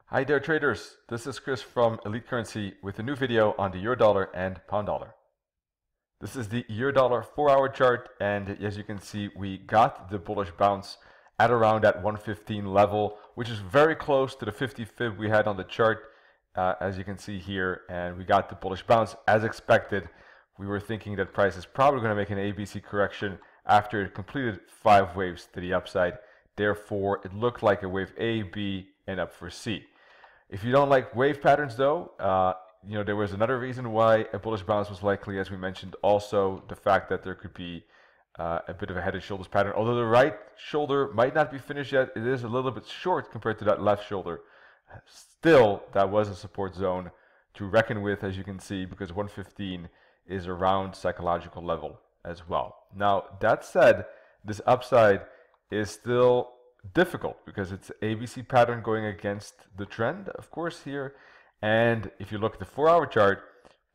Hi there traders, this is Chris from Elite Currency with a new video on the euro dollar and pound dollar. This is the euro dollar 4-hour chart, and as you can see we got the bullish bounce at around that 115 level, which is very close to the 50 fib we had on the chart, as you can see here, and we got the bullish bounce as expected. We were thinking that price is probably going to make an ABC correction after it completed 5 waves to the upside. Therefore, it looked like a wave A, B, and up for C. If you don't like wave patterns though, there was another reason why a bullish bounce was likely, as we mentioned. Also, the fact that there could be a bit of a head and shoulders pattern. Although the right shoulder might not be finished yet, it is a little bit short compared to that left shoulder. Still, that was a support zone to reckon with, as you can see, because 115 is around psychological level as well. Now, that said, this upside is still difficult because it's ABC pattern going against the trend, of course, here. And if you look at the 4-hour chart,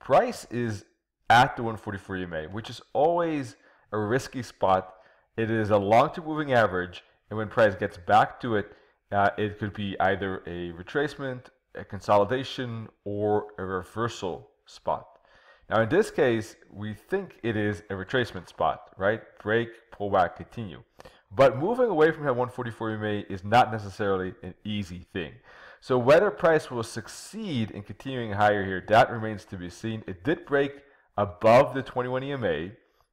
price is at the 144 EMA, which is always a risky spot. It is a long-term moving average, and when price gets back to it, it could be either a retracement, a consolidation, or a reversal spot. Now in this case, we think it is a retracement spot, right? Break, pullback, continue. But moving away from that 144 EMA is not necessarily an easy thing. So whether price will succeed in continuing higher here, that remains to be seen. It did break above the 21 EMA.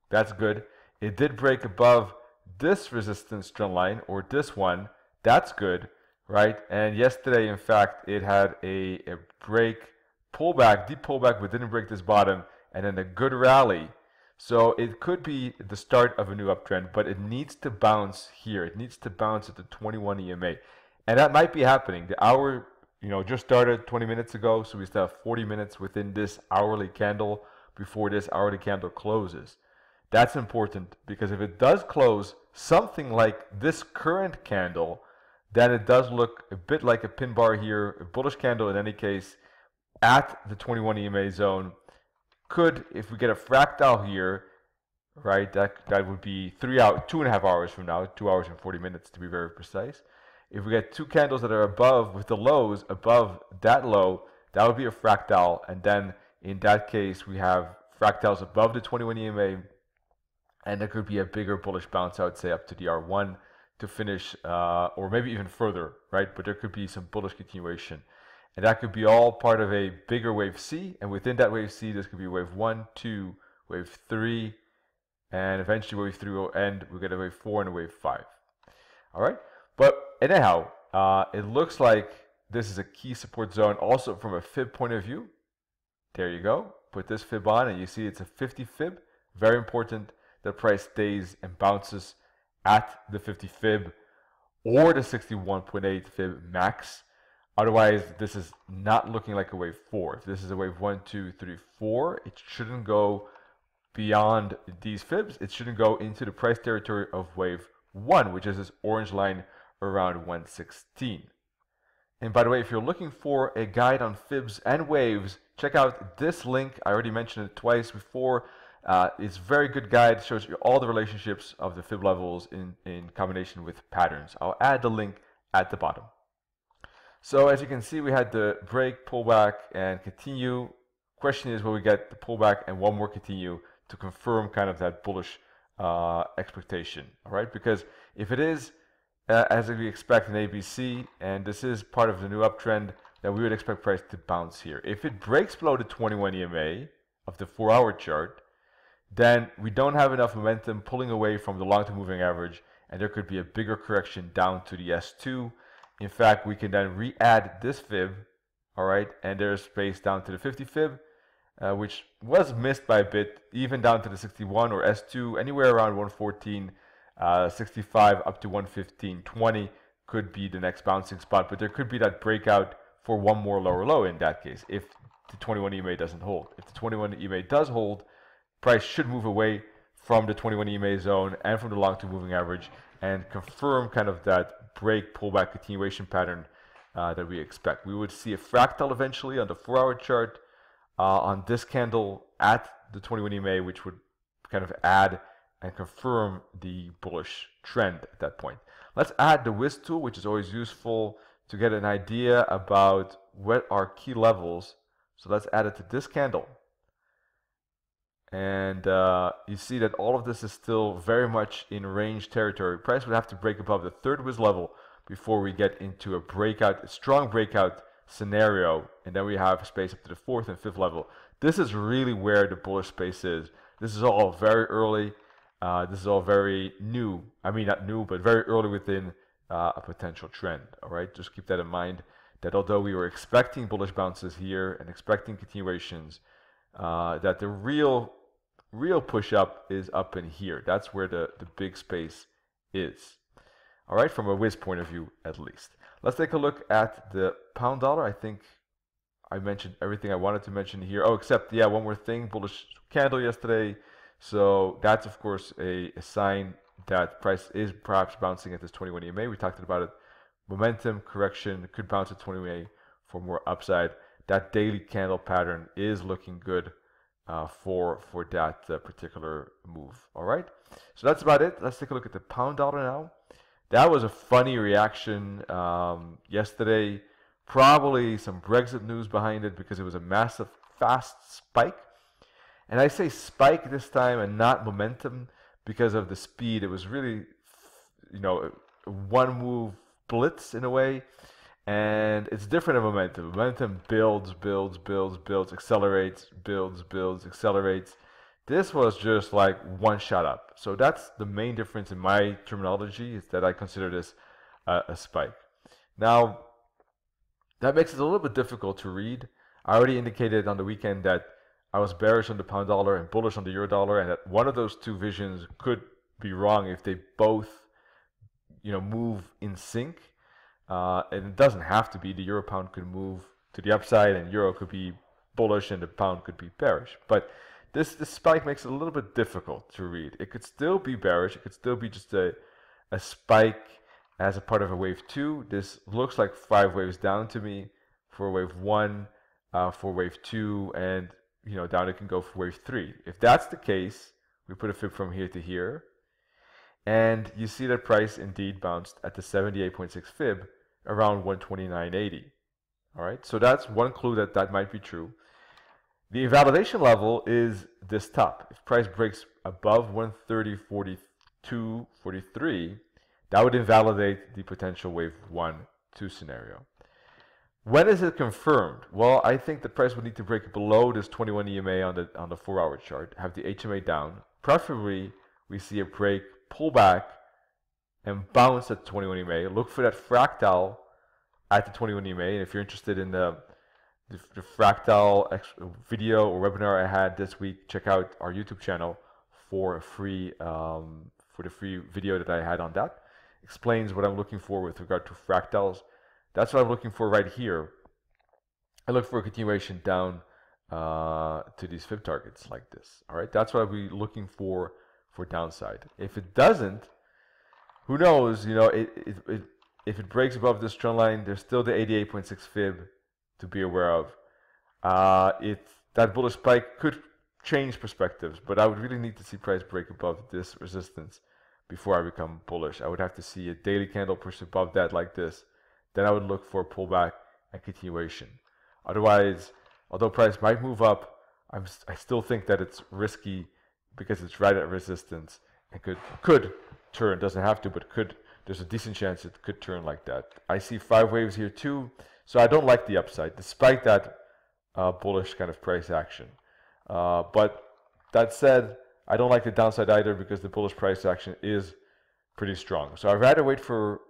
That's good. It did break above this resistance trend line, or this one. That's good, right? And yesterday, in fact, it had a break, pullback, deep pullback, but didn't break this bottom, and then a good rally. So it could be the start of a new uptrend, but it needs to bounce here. It needs to bounce at the 21 EMA. And that might be happening. The hour, just started 20 minutes ago, so we still have 40 minutes within this hourly candle before this hourly candle closes. That's important, because if it does close something like this current candle, then it does look a bit like a pin bar here, a bullish candle in any case, at the 21 EMA zone. Could, if we get a fractal here, right, that would be 2.5 hours from now, 2 hours and 40 minutes to be very precise. If we get two candles that are above, with the lows above that low, that would be a fractal, and then in that case we have fractals above the 21 EMA, and there could be a bigger bullish bounce, I would say, up to the R1 to finish, or maybe even further, right, but there could be some bullish continuation. And that could be all part of a bigger wave C, and within that wave C, this could be wave 1, 2, wave 3, and eventually wave 3 will end. We'll get a wave 4 and a wave 5. All right, but anyhow, it looks like this is a key support zone also from a fib point of view. There you go. Put this fib on, and you see it's a 50 fib. Very important that price stays and bounces at the 50 fib or the 61.8 fib max. Otherwise, this is not looking like a wave 4. If this is a wave 1, 2, 3, 4, it shouldn't go beyond these fibs. It shouldn't go into the price territory of wave 1, which is this orange line around 116. And by the way, if you're looking for a guide on fibs and waves, check out this link. I already mentioned it twice before. It's a very good guide. It shows you all the relationships of the fib levels in combination with patterns. I'll add the link at the bottom. So as you can see, we had the break, pullback, and continue. Question is, will we get the pullback and one more continue to confirm kind of that bullish expectation? All right, because if it is as we expect in ABC, and this is part of the new uptrend, then we would expect price to bounce here. If it breaks below the 21 EMA of the 4-hour chart, then we don't have enough momentum pulling away from the long-term moving average, and there could be a bigger correction down to the S2. In fact, we can then re-add this fib, all right, and there's space down to the 50 fib, which was missed by a bit, even down to the 61 or S2, anywhere around 114, 65 up to 115.20 could be the next bouncing spot, but there could be that breakout for one more lower low in that case, if the 21 EMA doesn't hold. If the 21 EMA does hold, price should move away from the 21 EMA zone and from the long-term moving average and confirm kind of that break, pullback, continuation pattern that we expect. We would see a fractal eventually on the 4-hour chart on this candle at the 21 EMA, which would kind of add and confirm the bullish trend at that point. Let's add the whisk tool, which is always useful to get an idea about what are key levels. So let's add it to this candle. And you see that all of this is still very much in range territory. Price would have to break above the third wiz level before we get into a breakout, a strong breakout scenario, and then we have space up to the fourth and fifth level. This is really where the bullish space is. This is all very early. This is all very new. I mean, not new, but very early within a potential trend. All right, just keep that in mind. That although we were expecting bullish bounces here and expecting continuations, that the real push up is up in here. That's where the big space is. All right, from a Wiz point of view, at least. Let's take a look at the pound dollar. I think I mentioned everything I wanted to mention here. Oh, except, yeah, one more thing, bullish candle yesterday. So that's, of course, a sign that price is perhaps bouncing at this 21 EMA. We talked about it. Momentum correction could bounce at 20 EMA for more upside. That daily candle pattern is looking good for that particular move. All right, so that's about it. Let's take a look at the pound dollar now. That was a funny reaction yesterday. Probably some Brexit news behind it because it was a massive, fast spike. And I say spike this time and not momentum because of the speed. It was really, you know, one move blitz in a way. And it's different in momentum. Momentum builds, accelerates, builds, accelerates. This was just like one shot up. So that's the main difference in my terminology, is that I consider this a spike. Now, that makes it a little bit difficult to read. I already indicated on the weekend that I was bearish on the pound dollar and bullish on the euro dollar, and that one of those two visions could be wrong if they both, you know, move in sync. And it doesn't have to be. The euro pound could move to the upside and euro could be bullish and the pound could be bearish. But this spike makes it a little bit difficult to read. It could still be bearish. It could still be just a spike as a part of a wave 2. This looks like 5 waves down to me for wave 1, for wave 2, and you know, down it can go for wave 3. If that's the case, we put a fib from here to here, and you see that price indeed bounced at the 78.6 fib around 129.80. All right, so that's one clue that that might be true. The invalidation level is this top. If price breaks above 130.42.43, that would invalidate the potential wave 1-2 scenario. When is it confirmed? Well, I think the price would need to break below this 21 EMA on the 4-hour chart, have the HMA down. Preferably, we see a break, pull back, and bounce at 21 EMA. Look for that fractal at the 21 EMA. And if you're interested in the fractal video or webinar I had this week, check out our YouTube channel for a free the free video that I had on that. Explains what I'm looking for with regard to fractals. That's what I'm looking for right here. I look for a continuation down to these fib targets like this. All right, that's what I'll be looking for downside. If it doesn't, who knows? You know, if it breaks above this trend line, there's still the 88.6 fib to be aware of. That bullish spike could change perspectives, but I would really need to see price break above this resistance before I become bullish. I would have to see a daily candle push above that like this. Then I would look for a pullback and continuation. Otherwise, although price might move up, I still think that it's risky because it's right at resistance and could turn. Doesn't have to, but could. There's a decent chance it could turn like that. I see 5 waves here too, so I don't like the upside, despite that bullish kind of price action. But that said, I don't like the downside either because the bullish price action is pretty strong. So I'd rather wait for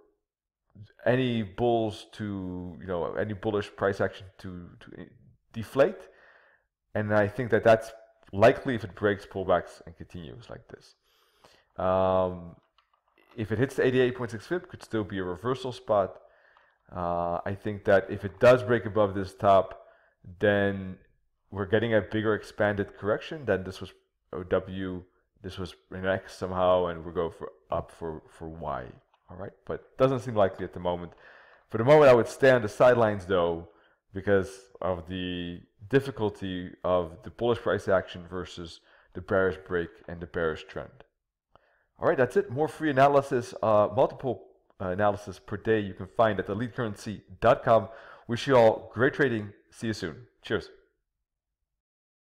any bulls to, you know, any bullish price action to deflate, and I think that that's likely if it breaks pullbacks and continues like this. If it hits the 88.6 fib, could still be a reversal spot. I think that if it does break above this top, then we're getting a bigger expanded correction. Then this was OW, this was an X somehow, and we'll go for up for Y. All right, but doesn't seem likely at the moment. For the moment, I would stay on the sidelines though, because of the difficulty of the bullish price action versus the bearish break and the bearish trend. All right, that's it. More free analysis, multiple analysis per day you can find at elitecurrency.com. Wish you all great trading. See you soon. Cheers.